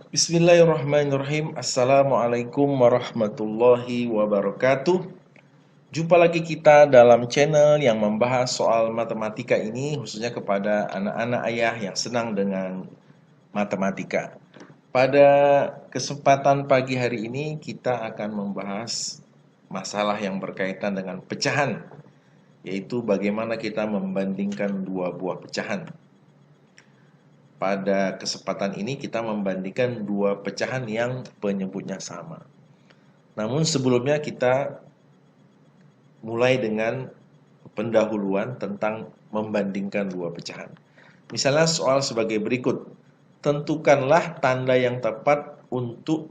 Bismillahirrahmanirrahim. Assalamualaikum warahmatullahi wabarakatuh. Jumpa lagi kita dalam channel yang membahas soal matematika ini, khususnya kepada anak-anak ayah yang senang dengan matematika. Pada kesempatan pagi hari ini kita akan membahas masalah yang berkaitan dengan pecahan, yaitu bagaimana kita membandingkan dua buah pecahan. Pada kesempatan ini kita membandingkan dua pecahan yang penyebutnya sama. Namun sebelumnya kita mulai dengan pendahuluan tentang membandingkan dua pecahan. Misalnya soal sebagai berikut. Tentukanlah tanda yang tepat untuk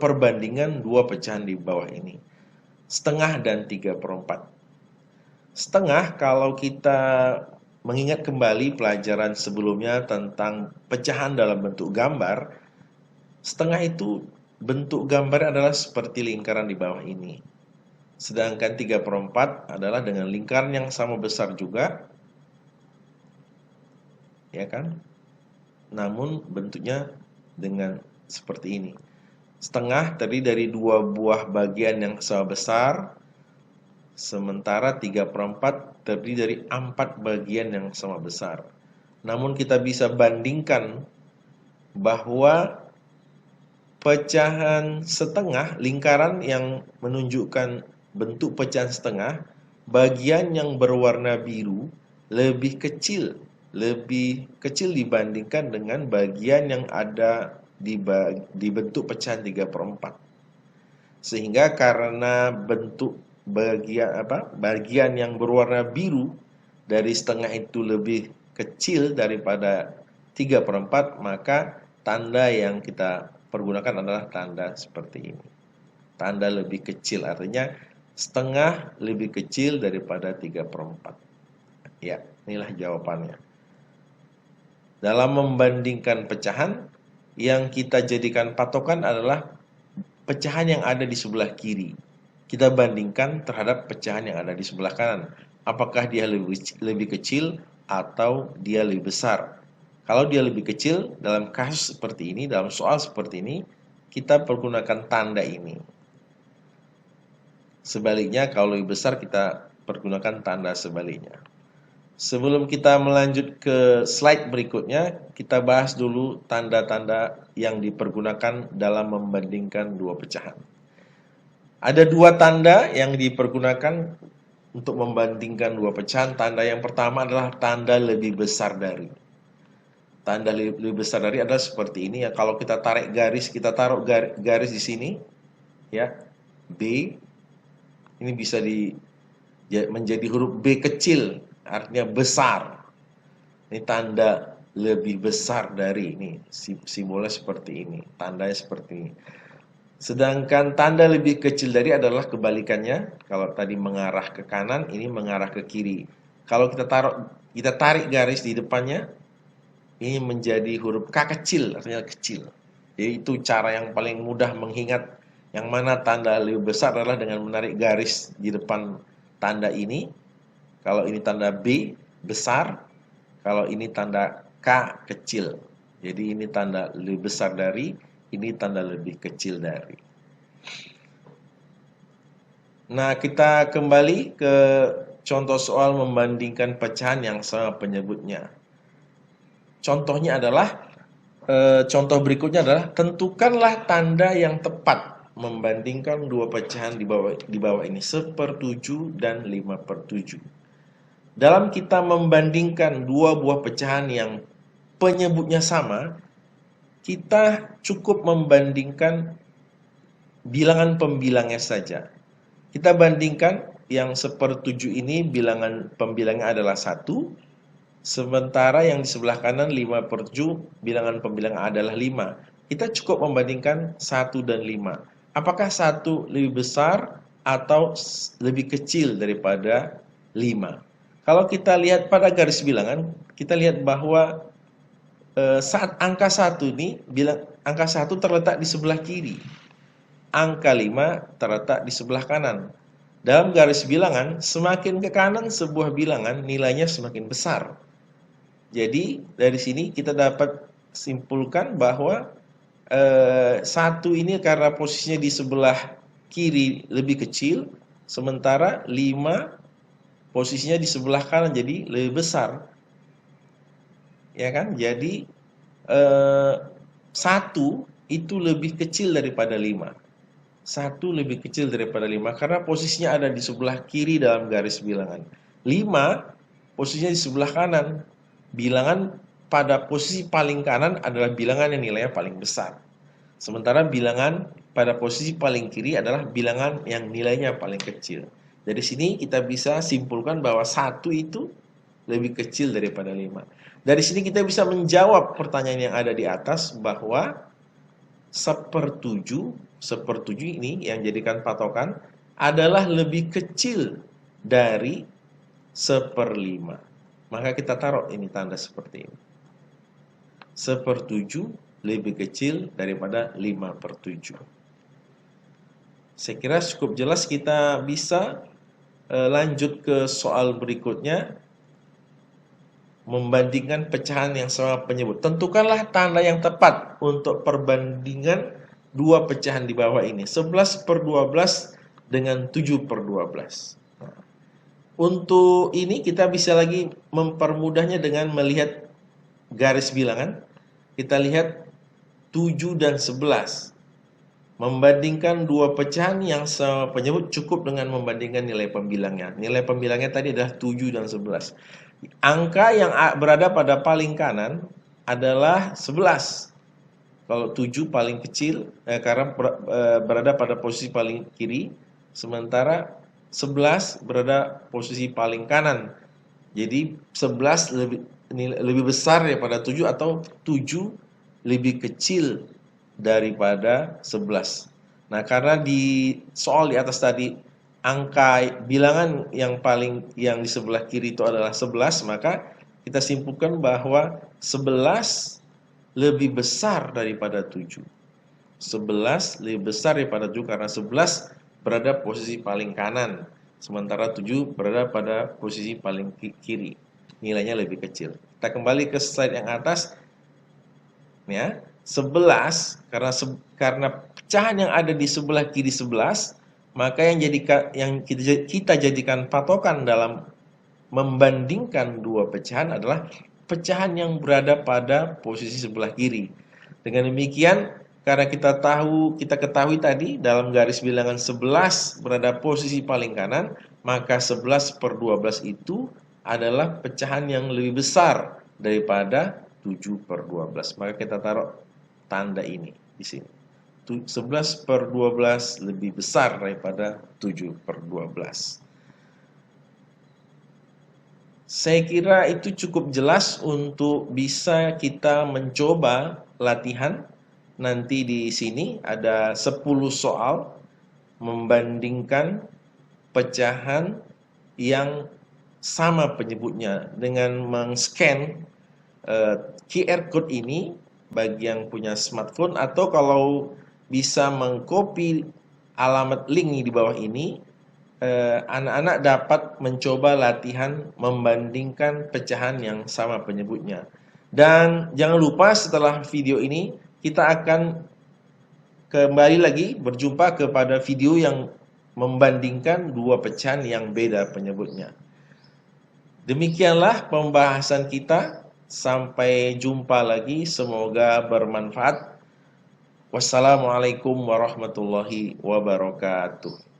perbandingan dua pecahan di bawah ini. Setengah dan 3/4. Setengah, kalau kita mengingat kembali pelajaran sebelumnya tentang pecahan dalam bentuk gambar, setengah itu bentuk gambar adalah seperti lingkaran di bawah ini. Sedangkan 3/4 adalah dengan lingkaran yang sama besar juga, ya kan? Namun bentuknya dengan seperti ini. Setengah terdiri dari dua buah bagian yang sama besar, sementara 3/4 terdiri dari 4 bagian yang sama besar. Namun kita bisa bandingkan bahwa pecahan setengah, lingkaran yang menunjukkan bentuk pecahan setengah, bagian yang berwarna biru lebih kecil dibandingkan dengan bagian yang ada di bentuk pecahan 3/4. Sehingga karena bentuk bagian yang berwarna biru dari setengah itu lebih kecil daripada 3/4, maka tanda yang kita pergunakan adalah tanda seperti ini. Tanda lebih kecil artinya setengah lebih kecil daripada 3/4. Ya, inilah jawabannya. Dalam membandingkan pecahan, yang kita jadikan patokan adalah pecahan yang ada di sebelah kiri. Kita bandingkan terhadap pecahan yang ada di sebelah kanan. Apakah dia lebih kecil atau dia lebih besar? Kalau dia lebih kecil, dalam kasus seperti ini, dalam soal seperti ini, kita pergunakan tanda ini. Sebaliknya, kalau lebih besar, kita pergunakan tanda sebaliknya. Sebelum kita melanjut ke slide berikutnya, kita bahas dulu tanda-tanda yang dipergunakan dalam membandingkan dua pecahan. Ada dua tanda yang dipergunakan untuk membandingkan dua pecahan. Tanda yang pertama adalah tanda lebih besar dari. Tanda lebih besar dari adalah seperti ini ya. Kalau kita tarik garis, kita taruh garis di sini, ya, B. Ini bisa menjadi huruf B kecil, artinya besar. Ini tanda lebih besar dari, ini simbolnya seperti ini, tandanya seperti ini. Sedangkan tanda lebih kecil dari adalah kebalikannya. Kalau tadi mengarah ke kanan, ini mengarah ke kiri. Kalau kita tarik garis di depannya, ini menjadi huruf K kecil, artinya kecil. Jadi itu cara yang paling mudah mengingat yang mana tanda lebih besar adalah dengan menarik garis di depan tanda ini. Kalau ini tanda B, besar. Kalau ini tanda K, kecil. Jadi ini tanda lebih besar dari, ini tanda lebih kecil dari. Nah, kita kembali ke contoh soal membandingkan pecahan yang sama penyebutnya. Contohnya adalah, contoh berikutnya adalah tentukanlah tanda yang tepat membandingkan dua pecahan di bawah ini, 1/7 dan 5/7. Dalam kita membandingkan dua buah pecahan yang penyebutnya sama, kita cukup membandingkan bilangan pembilangnya saja. Kita bandingkan yang 1/7 ini bilangan pembilangnya adalah 1, sementara yang di sebelah kanan 5/7 bilangan pembilang adalah 5. Kita cukup membandingkan 1 dan 5. Apakah 1 lebih besar atau lebih kecil daripada 5? Kalau kita lihat pada garis bilangan, kita lihat bahwa saat angka 1 ini, angka 1 terletak di sebelah kiri. Angka 5 terletak di sebelah kanan. Dalam garis bilangan, semakin ke kanan sebuah bilangan, nilainya semakin besar. Jadi, dari sini kita dapat simpulkan bahwa 1 ini karena posisinya di sebelah kiri lebih kecil, sementara 5 posisinya di sebelah kanan jadi lebih besar. Ya kan? Jadi 1 itu lebih kecil daripada 5. 1 lebih kecil daripada 5 karena posisinya ada di sebelah kiri dalam garis bilangan. 5 posisinya di sebelah kanan. Bilangan pada posisi paling kanan adalah bilangan yang nilainya paling besar. Sementara bilangan pada posisi paling kiri adalah bilangan yang nilainya paling kecil. Dari sini kita bisa simpulkan bahwa 1 itu lebih kecil daripada 5. Dari sini kita bisa menjawab pertanyaan yang ada di atas bahwa sepertujuh ini yang jadikan patokan adalah lebih kecil dari 1/5. Maka kita taruh ini tanda seperti ini. 1/7 lebih kecil daripada 5/7. Saya kira cukup jelas. Kita bisa lanjut ke soal berikutnya. Membandingkan pecahan yang sama penyebut. Tentukanlah tanda yang tepat untuk perbandingan dua pecahan di bawah ini. 11/12 dengan 7/12. Nah, untuk ini kita bisa lagi mempermudahnya dengan melihat garis bilangan. Kita lihat 7 dan 11. Membandingkan dua pecahan yang sama penyebut cukup dengan membandingkan nilai pembilangnya. Nilai pembilangnya tadi adalah 7 dan 11. Angka yang berada pada paling kanan adalah 11. Kalau 7 paling kecil karena berada pada posisi paling kiri, sementara 11 berada posisi paling kanan. Jadi 11 lebih besar daripada 7 atau 7 lebih kecil daripada 11. Nah, karena di soal di atas tadi angka bilangan yang di sebelah kiri itu adalah 11, maka kita simpulkan bahwa 11 lebih besar daripada 7. 11 lebih besar daripada 7 karena 11 berada posisi paling kanan, sementara 7 berada pada posisi paling kiri. Nilainya lebih kecil. Kita kembali ke slide yang atas. Ya, 11 karena pecahan yang ada di sebelah kiri 11, maka yang kita jadikan patokan dalam membandingkan dua pecahan adalah pecahan yang berada pada posisi sebelah kiri. Dengan demikian, karena kita ketahui tadi dalam garis bilangan 11 berada posisi paling kanan, maka 11/12 itu adalah pecahan yang lebih besar daripada 7/12. Maka kita taruh tanda ini di sini. 11/12 lebih besar daripada 7/12. Saya kira itu cukup jelas untuk bisa kita mencoba latihan. Nanti di sini ada 10 soal membandingkan pecahan yang sama penyebutnya dengan meng-scan QR code ini bagi yang punya smartphone, atau kalau bisa mengcopy alamat link di bawah ini, anak-anak dapat mencoba latihan membandingkan pecahan yang sama penyebutnya. Dan jangan lupa setelah video ini kita akan kembali lagi berjumpa kepada video yang membandingkan dua pecahan yang beda penyebutnya. Demikianlah pembahasan kita. Sampai jumpa lagi, semoga bermanfaat. Wassalamualaikum warahmatullahi wabarakatuh.